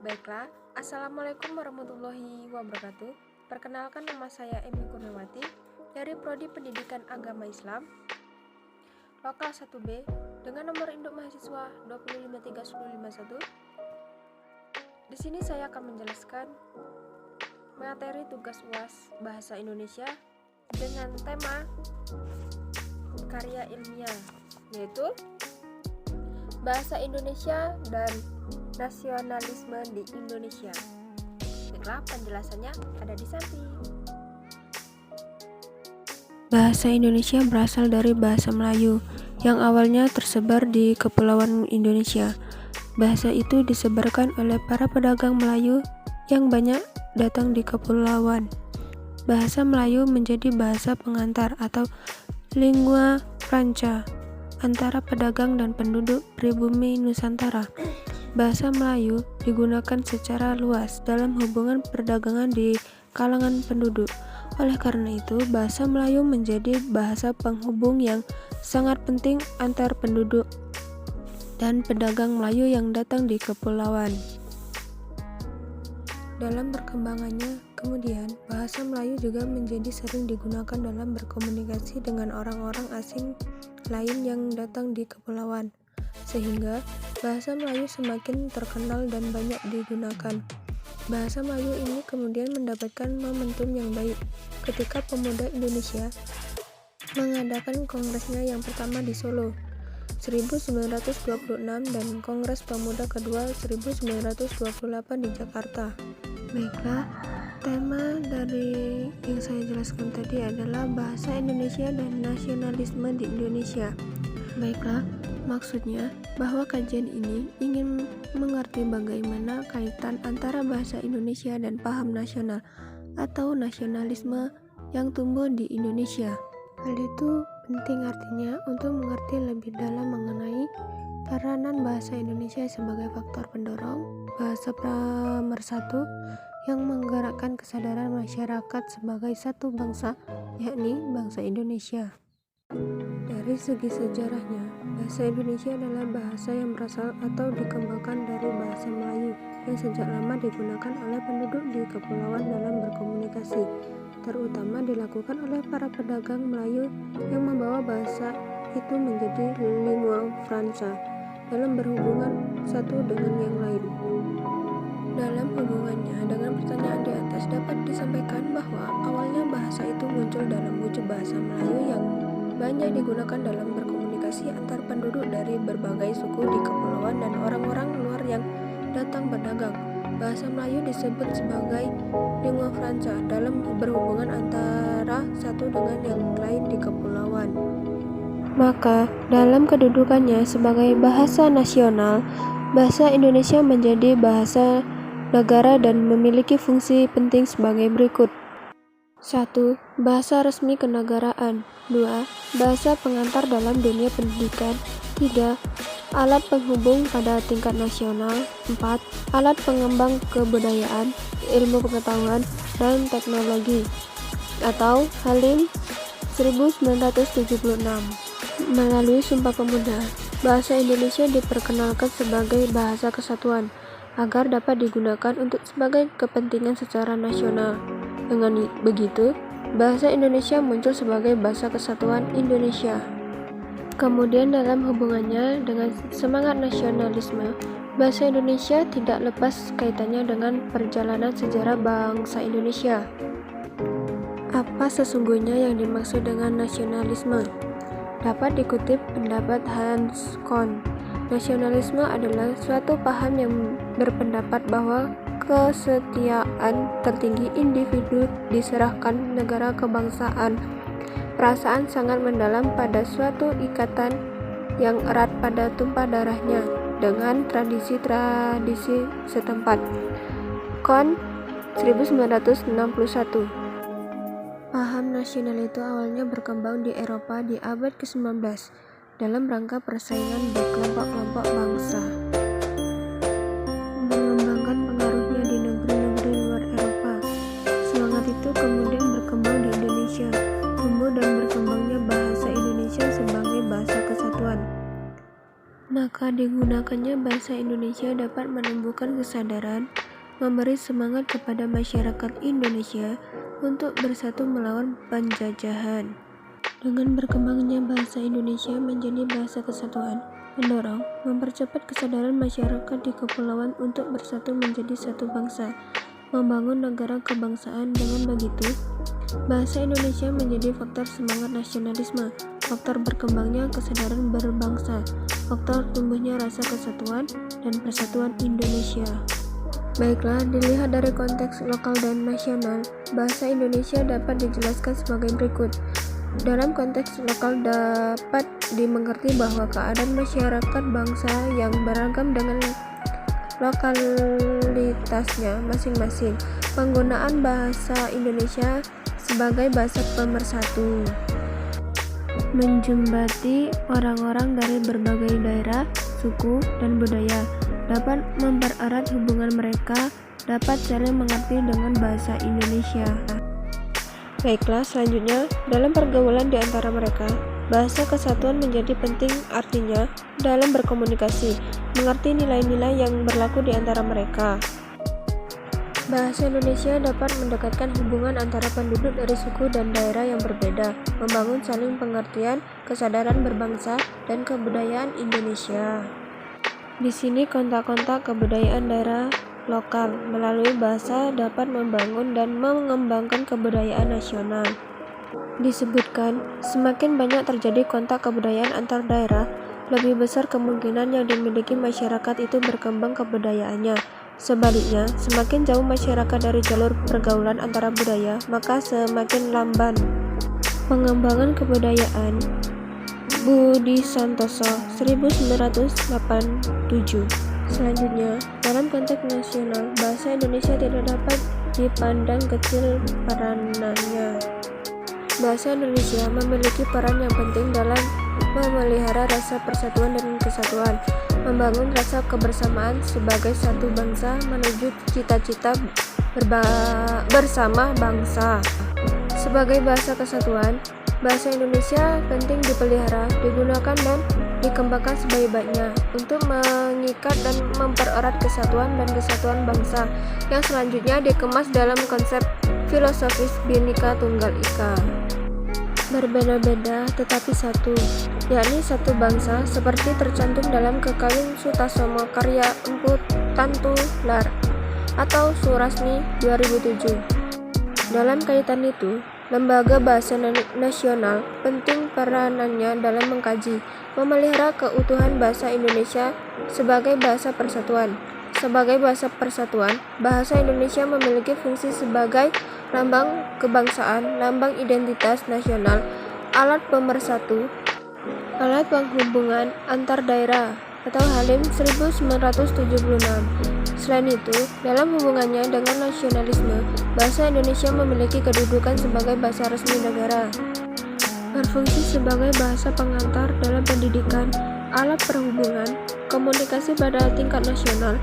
Baiklah, Assalamualaikum warahmatullahi wabarakatuh. Perkenalkan, nama saya Emi Kurniawati dari Prodi Pendidikan Agama Islam Lokal 1B dengan nomor induk mahasiswa 2531051. Di sini saya akan menjelaskan materi tugas UAS Bahasa Indonesia dengan tema karya ilmiah, yaitu Bahasa Indonesia dan Nasionalisme di Indonesia. Baiklah, penjelasannya ada di samping. Bahasa Indonesia berasal dari bahasa Melayu yang awalnya tersebar di kepulauan Indonesia. Bahasa itu disebarkan oleh para pedagang Melayu yang banyak datang di kepulauan. Bahasa Melayu menjadi bahasa pengantar atau lingua franca antara pedagang dan penduduk pribumi Nusantara. Bahasa Melayu digunakan secara luas dalam hubungan perdagangan di kalangan penduduk. Oleh karena itu, bahasa Melayu menjadi bahasa penghubung yang sangat penting antar penduduk dan pedagang Melayu yang datang di kepulauan. Dalam perkembangannya, kemudian bahasa Melayu juga menjadi sering digunakan dalam berkomunikasi dengan orang-orang asing lain yang datang di kepulauan, sehingga bahasa Melayu semakin terkenal dan banyak digunakan. Bahasa Melayu ini kemudian mendapatkan momentum yang baik ketika pemuda Indonesia mengadakan kongresnya yang pertama di Solo 1926 dan Kongres Pemuda kedua 1928 di Jakarta. Baiklah, tema dari yang saya jelaskan tadi adalah bahasa Indonesia dan nasionalisme di Indonesia. Baiklah, maksudnya bahwa kajian ini ingin mengerti bagaimana kaitan antara bahasa Indonesia dan paham nasional atau nasionalisme yang tumbuh di Indonesia. Hal itu penting artinya untuk mengerti lebih dalam mengenai peranan bahasa Indonesia sebagai faktor pendorong bahasa pemersatu yang menggerakkan kesadaran masyarakat sebagai satu bangsa, yakni bangsa Indonesia. Dari segi sejarahnya, bahasa Indonesia adalah bahasa yang berasal atau dikembangkan dari bahasa Melayu yang sejak lama digunakan oleh penduduk di kepulauan dalam berkomunikasi, terutama dilakukan oleh para pedagang Melayu yang membawa bahasa itu menjadi lingua franca dalam berhubungan satu dengan yang lain. Dalam hubungannya dengan pertanyaan di atas dapat disampaikan bahwa awalnya bahasa itu muncul dalam wujud bahasa Melayu yang banyak digunakan dalam berkomunikasi antar penduduk dari berbagai suku di kepulauan dan orang-orang luar yang datang berdagang. Bahasa Melayu disebut sebagai lingua franca dalam berhubungan antara satu dengan yang lain di kepulauan. Maka, dalam kedudukannya sebagai bahasa nasional, bahasa Indonesia menjadi bahasa negara dan memiliki fungsi penting sebagai berikut. 1. Bahasa resmi kenegaraan. 2. Bahasa pengantar dalam dunia pendidikan. 3. Alat penghubung pada tingkat nasional. 4. Alat pengembang kebudayaan, ilmu pengetahuan, dan teknologi. Atau Halim 1976. Melalui Sumpah Pemuda, bahasa Indonesia diperkenalkan sebagai bahasa kesatuan agar dapat digunakan untuk sebagai kepentingan secara nasional. Dengan begitu, bahasa Indonesia muncul sebagai bahasa kesatuan Indonesia. Kemudian dalam hubungannya dengan semangat nasionalisme, bahasa Indonesia tidak lepas kaitannya dengan perjalanan sejarah bangsa Indonesia. Apa sesungguhnya yang dimaksud dengan nasionalisme? Dapat dikutip pendapat Hans Kohn. Nasionalisme adalah suatu paham yang berpendapat bahwa kesetiaan tertinggi individu diserahkan negara kebangsaan. Perasaan sangat mendalam pada suatu ikatan yang erat pada tumpah darahnya dengan tradisi-tradisi setempat. Kohn 1961. Paham nasional itu awalnya berkembang di Eropa di abad ke-19 dalam rangka persaingan berkelompok-kelompok bangsa. Mengembangkan pengaruhnya di negeri-negeri luar Eropa. Semangat itu kemudian berkembang di Indonesia, tumbuh dan berkembangnya bahasa Indonesia sebagai bahasa kesatuan. Maka digunakannya bahasa Indonesia dapat menumbuhkan kesadaran, memberi semangat kepada masyarakat Indonesia untuk bersatu melawan penjajahan. Dengan berkembangnya bahasa Indonesia menjadi bahasa kesatuan, mendorong, mempercepat kesadaran masyarakat di kepulauan untuk bersatu menjadi satu bangsa, membangun negara kebangsaan. Dengan begitu, bahasa Indonesia menjadi faktor semangat nasionalisme, faktor berkembangnya kesadaran berbangsa, faktor tumbuhnya rasa kesatuan dan persatuan Indonesia. Baiklah, dilihat dari konteks lokal dan nasional, bahasa Indonesia dapat dijelaskan sebagai berikut. Dalam konteks lokal dapat dimengerti bahwa keadaan masyarakat bangsa yang beragam dengan lokalitasnya masing-masing. Penggunaan bahasa Indonesia sebagai bahasa pemersatu, menjembati orang-orang dari berbagai daerah, suku, dan budaya, dapat mempererat hubungan mereka, dapat saling mengerti dengan bahasa Indonesia. Baiklah, selanjutnya, dalam pergaulan di antara mereka, bahasa kesatuan menjadi penting, artinya dalam berkomunikasi, mengerti nilai-nilai yang berlaku di antara mereka. Bahasa Indonesia dapat mendekatkan hubungan antara penduduk dari suku dan daerah yang berbeda, membangun saling pengertian, kesadaran berbangsa, dan kebudayaan Indonesia. Di sini kontak-kontak kebudayaan daerah lokal melalui bahasa dapat membangun dan mengembangkan kebudayaan nasional. Disebutkan, semakin banyak terjadi kontak kebudayaan antar daerah, lebih besar kemungkinan yang dimiliki masyarakat itu berkembang kebudayaannya. Sebaliknya, semakin jauh masyarakat dari jalur pergaulan antara budaya, maka semakin lamban pengembangan kebudayaan. Budi Santoso, 1987. Selanjutnya, dalam konteks nasional, bahasa Indonesia tidak dapat dipandang kecil peranannya. Bahasa Indonesia memiliki peran yang penting dalam memelihara rasa persatuan dan kesatuan, membangun rasa kebersamaan sebagai satu bangsa menuju cita-cita bersama bangsa. Sebagai bahasa kesatuan, bahasa Indonesia penting dipelihara, digunakan dan dikembangkan sebaik-baiknya untuk mengikat dan mempererat kesatuan dan kesatuan bangsa yang selanjutnya dikemas dalam konsep filosofis Bhinneka Tunggal Ika. Berbeda-beda tetapi satu, yakni satu bangsa seperti tercantum dalam Kekayun Sutasoma karya Empu Tantular atau Surasmi 2007. Dalam kaitan itu, Lembaga Bahasa Nasional penting peranannya dalam mengkaji, memelihara keutuhan bahasa Indonesia sebagai bahasa persatuan. Sebagai bahasa persatuan, bahasa Indonesia memiliki fungsi sebagai lambang kebangsaan, lambang identitas nasional, alat pemersatu, alat penghubungan antar daerah, atau Halim 1976. Selain itu, dalam hubungannya dengan nasionalisme, bahasa Indonesia memiliki kedudukan sebagai bahasa resmi negara. Berfungsi sebagai bahasa pengantar dalam pendidikan, alat perhubungan, komunikasi pada tingkat nasional,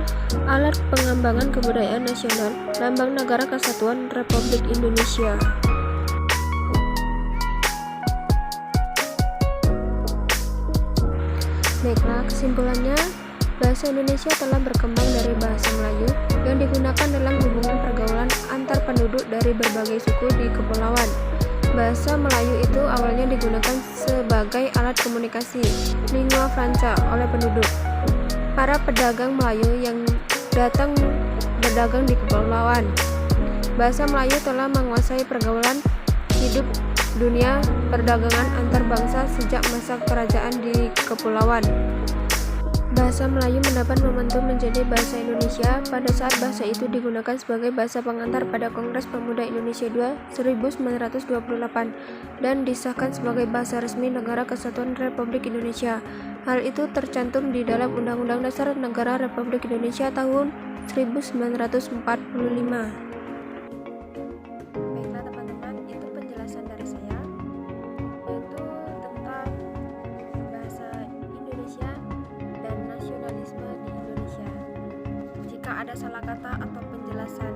alat pengembangan kebudayaan nasional, lambang negara kesatuan Republik Indonesia. Baiklah, kesimpulannya, bahasa Indonesia telah berkembang dari bahasa Melayu yang digunakan dalam hubungan pergaulan antar penduduk dari berbagai suku di kepulauan. Bahasa Melayu itu awalnya digunakan sebagai alat komunikasi, lingua franca, oleh penduduk. Para pedagang Melayu yang datang berdagang di kepulauan. Bahasa Melayu telah menguasai pergaulan hidup dunia perdagangan antar bangsa sejak masa kerajaan di kepulauan. Bahasa Melayu mendapat momentum menjadi bahasa Indonesia pada saat bahasa itu digunakan sebagai bahasa pengantar pada Kongres Pemuda Indonesia II 1928 dan disahkan sebagai bahasa resmi Negara Kesatuan Republik Indonesia. Hal itu tercantum di dalam Undang-Undang Dasar Negara Republik Indonesia tahun 1945. Baiklah teman-teman, itu penjelasan dari saya, yaitu tentang bahasa Indonesia dan nasionalisme di Indonesia. Jika ada salah kata atau penjelasan